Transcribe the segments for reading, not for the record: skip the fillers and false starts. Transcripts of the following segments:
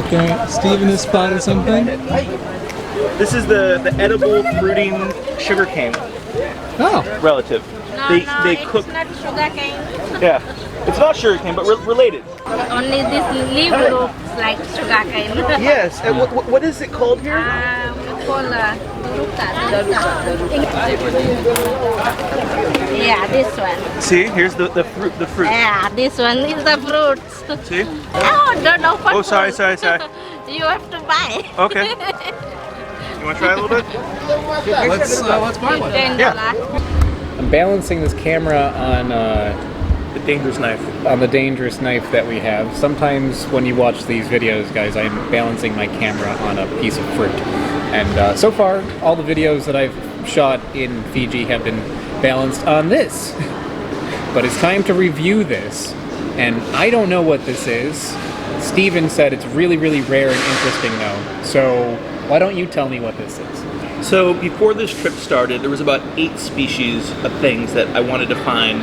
Okay, Steven has spotted something. This is the edible fruiting sugarcane relative. They cook. It's not sugarcane. Yeah, it's not sugarcane, but related. Only this leaf looks like sugarcane. Yes. And what is it called here? We call yeah, this one. See, here's the fruit. The fruit. Yeah, this one is the fruits. See? Oh, don't know what. Oh, sorry. You have to buy. Okay. You want to try a little bit? Let's buy one. $10. I'm balancing this camera on The dangerous knife. on the dangerous knife that we have. Sometimes when you watch these videos, guys, I'm balancing my camera on a piece of fruit. And so far, all the videos that I've shot in Fiji have been balanced on this. But it's time to review this. And I don't know what this is. Steven said it's really, really rare and interesting though. So why don't you tell me what this is? So before this trip started, there was about 8 species of things that I wanted to find,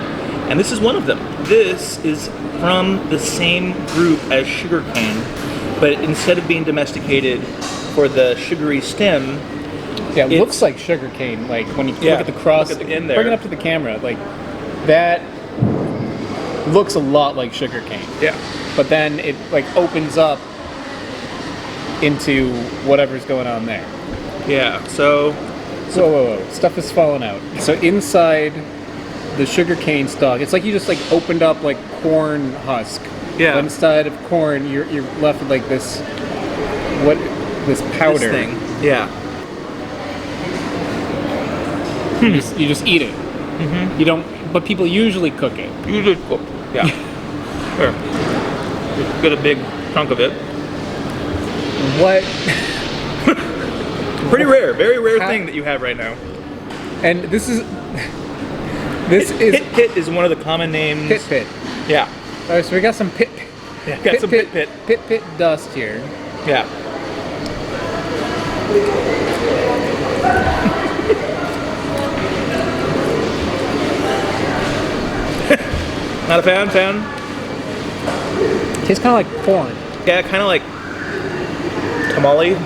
and this is one of them. This is from the same group as sugarcane, but instead of being domesticated for the sugary stem, yeah, it looks like sugarcane. Like when you look at the cross, look at the end there. bring it up to the camera, like that looks a lot like sugarcane. Yeah. But then it like opens up into whatever's going on there. Yeah, so Whoa. Stuff is falling out. So inside the sugarcane stalk, it's like you just like opened up like corn husk. Yeah. But instead of corn, you're left with like this this powder. this thing. Yeah. You just eat it. Mm-hmm. You don't. But people usually cook it. Usually cook. Yeah. Sure. Just get a big chunk of it. What? Pretty rare, very rare thing that you have right now. And this is Pitpit is one of the common names. Pitpit. Yeah. All right, so we got some Pitpit. Yeah, got some Pitpit. Pitpit dust here. Yeah. Not a fan? Tastes kind of like corn. Yeah, kind of like tamale.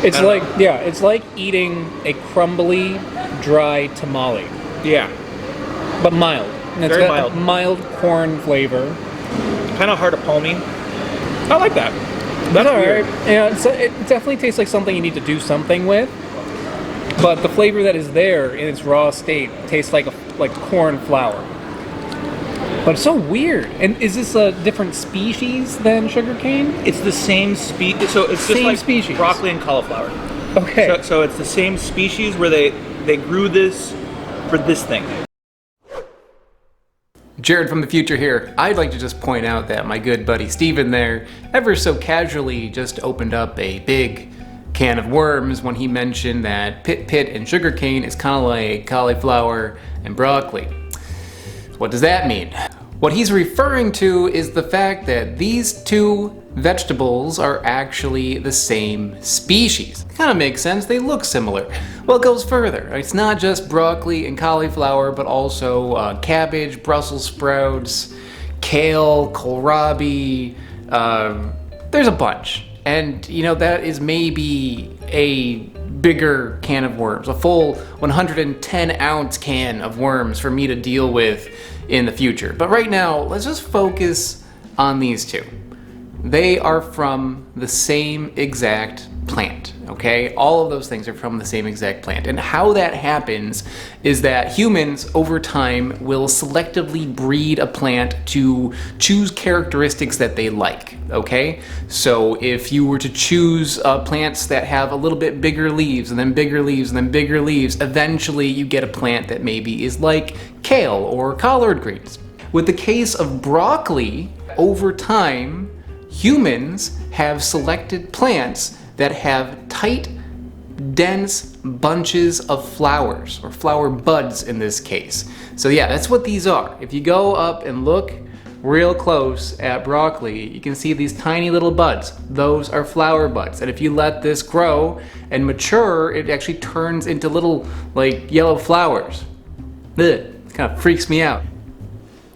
It's like, yeah, it's like eating a crumbly, dry tamale. Yeah. But mild. And it's Very got mild. a mild corn flavor. Kind of hard to palmy. I like that. That's all weird. right. Yeah, it definitely tastes like something you need to do something with. But the flavor that is there in its raw state tastes like corn flour. But it's so weird. And is this a different species than sugarcane? It's the same species. So it's just Same like species. broccoli and cauliflower. Okay. So it's the same species where they grew this for this thing. Jared from the future here. I'd like to just point out that my good buddy Steven there ever so casually just opened up a big can of worms when he mentioned that Pitpit and sugarcane is kind of like cauliflower and broccoli. What does that mean? What he's referring to is the fact that these two vegetables are actually the same species. Kind of makes sense, they look similar. Well, it goes further. It's not just broccoli and cauliflower, but also cabbage, Brussels sprouts, kale, kohlrabi, there's a bunch. And you know, that is maybe a bigger can of worms, a full 110 ounce can of worms for me to deal with in the future. But right now, let's just focus on these two. They are from the same exact plant, okay? All of those things are from the same exact plant. And how that happens is that humans over time will selectively breed a plant to choose characteristics that they like, okay? So if you were to choose plants that have a little bit bigger leaves and then bigger leaves and then bigger leaves, eventually you get a plant that maybe is like kale or collard greens. With the case of broccoli, over time, humans have selected plants that have tight, dense bunches of flowers, or flower buds in this case. So yeah, that's what these are. If you go up and look real close at broccoli, you can see these tiny little buds. Those are flower buds. And if you let this grow and mature, it actually turns into little like yellow flowers. Ugh, it kind of freaks me out.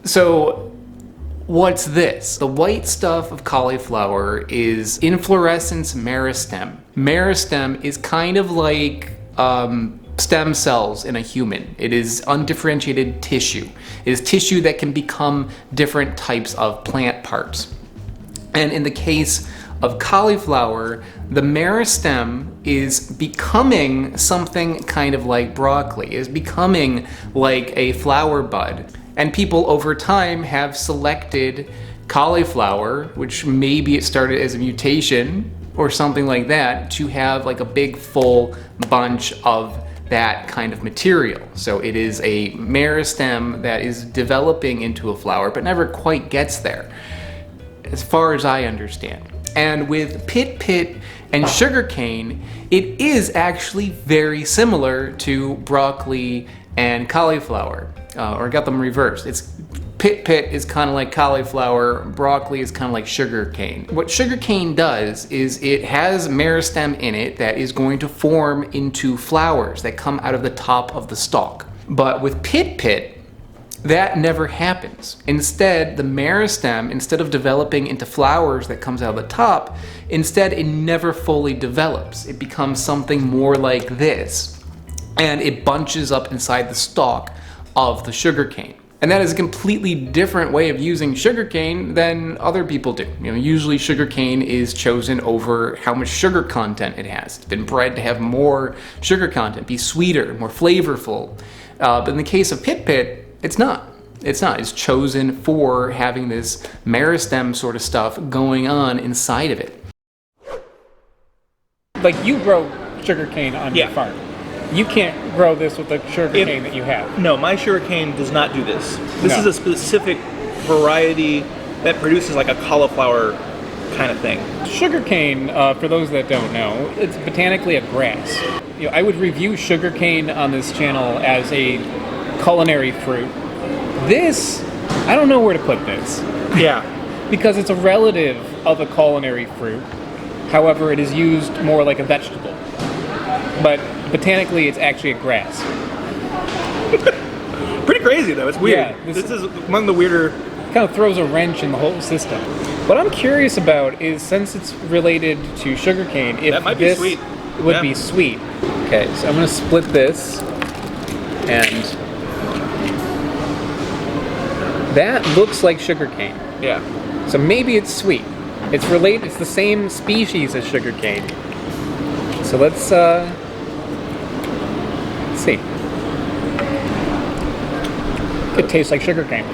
So what's this? The white stuff of cauliflower is inflorescence meristem. Meristem is kind of like stem cells in a human. It is undifferentiated tissue. It is tissue that can become different types of plant parts. And in the case of cauliflower, the meristem is becoming something kind of like broccoli, is becoming like a flower bud. And people over time have selected cauliflower, which maybe it started as a mutation or something like that, to have like a big full bunch of that kind of material. So it is a meristem that is developing into a flower, but never quite gets there, as far as I understand. And with Pitpit and sugarcane, it is actually very similar to broccoli and cauliflower. Or I got them reversed. It's Pitpit is kind of like cauliflower, broccoli is kind of like sugarcane. What sugarcane does is it has meristem in it that is going to form into flowers that come out of the top of the stalk. But with Pitpit, that never happens. Instead, the meristem, instead of developing into flowers that comes out of the top, instead it never fully develops. It becomes something more like this, and it bunches up inside the stalk of the sugarcane. And that is a completely different way of using sugarcane than other people do. You know, usually sugarcane is chosen over how much sugar content it has. It's been bred to have more sugar content, be sweeter, more flavorful. But in the case of Pitpit, it's not. It's not. It's chosen for having this meristem sort of stuff going on inside of it. Like, you grow sugarcane on your farm. You can't grow this with the sugarcane that you have. No, my sugarcane does not do this. This is a specific variety that produces like a cauliflower kind of thing. Sugarcane, for those that don't know, it's botanically a grass. You know, I would review sugarcane on this channel as a culinary fruit. This, I don't know where to put this. Yeah. Because it's a relative of a culinary fruit. However, it is used more like a vegetable. But botanically, it's actually a grass. Pretty crazy though, it's weird. Yeah, this is among the weirder... Kind of throws a wrench in the whole system. What I'm curious about is, since it's related to sugarcane, if that might be sweet. Would be sweet. Okay, so I'm going to split this, and that looks like sugarcane. Yeah. So maybe it's sweet. It's related. It's the same species as sugarcane. So let's see. It tastes like sugarcane.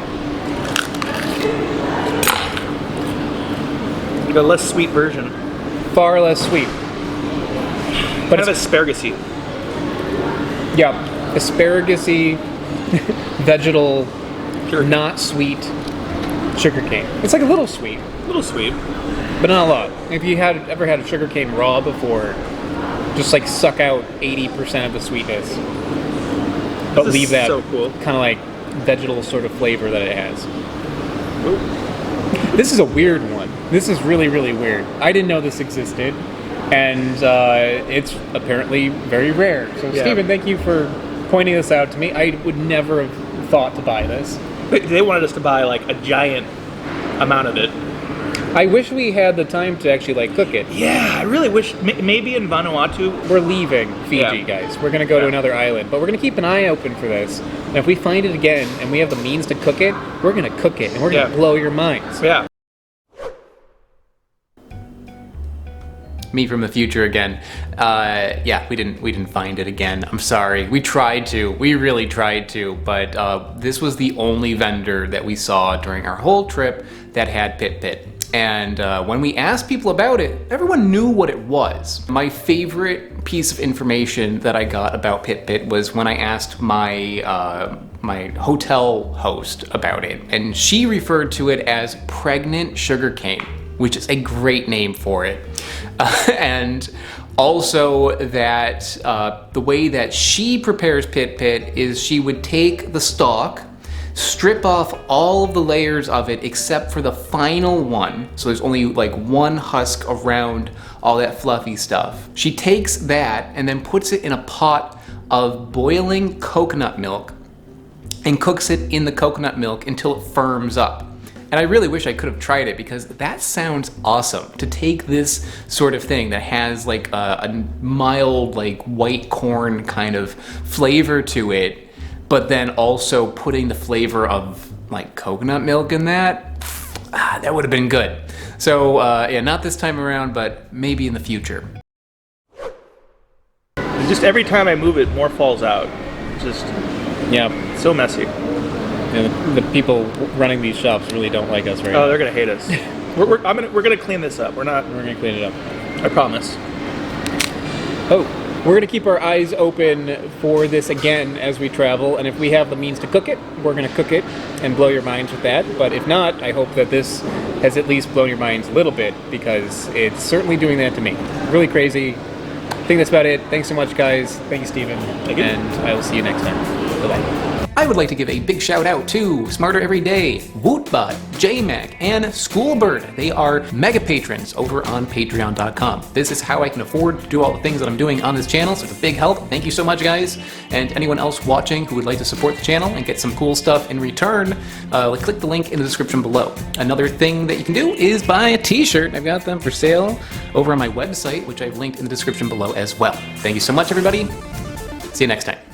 A less sweet version. Far less sweet. But kind of asparagus-y. Yeah, asparagus-y, vegetal, not sweet sugarcane. It's like a little sweet. A little sweet. But not a lot. If you ever had a sugarcane raw before, just like suck out 80% of the sweetness. But leave that so cool. Kind of like vegetal sort of flavor that it has. Ooh. This is a weird one. This is really, really weird. I didn't know this existed, and it's apparently very rare. So, yeah. Stephen, thank you for pointing this out to me. I would never have thought to buy this. They wanted us to buy like a giant amount of it. I wish we had the time to actually like cook it. Yeah, I really wish. Maybe in Vanuatu. We're leaving Fiji, guys. We're gonna go to another island, but we're gonna keep an eye open for this. And if we find it again and we have the means to cook it, we're gonna cook it and we're gonna blow your minds. Yeah. Me from the future again. Yeah, we didn't find it again. I'm sorry. We tried to. We really tried to, but this was the only vendor that we saw during our whole trip that had Pitpit. And when we asked people about it, everyone knew what it was. My favorite piece of information that I got about Pitpit was when I asked my my hotel host about it, and she referred to it as pregnant sugarcane, which is a great name for it. And also that the way that she prepares Pitpit is she would take the stalk, strip off all of the layers of it except for the final one. So there's only like one husk around all that fluffy stuff. She takes that and then puts it in a pot of boiling coconut milk and cooks it in the coconut milk until it firms up. And I really wish I could have tried it because that sounds awesome. To take this sort of thing that has like a mild like white corn kind of flavor to it, but then also putting the flavor of like coconut milk in that, that would have been good. So yeah, not this time around, but maybe in the future. Just every time I move it, more falls out. Just so messy. Yeah, the people running these shops really don't like us right now. Oh, they're gonna hate us. we're gonna clean this up. We're gonna clean it up. I promise. Oh, we're gonna keep our eyes open for this again as we travel, and if we have the means to cook it, we're gonna cook it and blow your minds with that. But if not, I hope that this has at least blown your minds a little bit, because it's certainly doing that to me. Really crazy. I think that's about it. Thanks so much, guys. Thank you, Steven. Thank you. And I will see you next time. Bye-bye. I would like to give a big shout out to Smarter Every Day, wootbot, JMac, and Schoolbird. They are mega patrons over on patreon.com. This is how I can afford to do all the things that I'm doing on this channel, so it's a big help. Thank you so much, guys. And anyone else watching who would like to support the channel and get some cool stuff in return, click the link in the description below. Another thing that you can do is buy a t-shirt. I've got them for sale over on my website, which I've linked in the description below as well. Thank you so much, everybody. See you next time.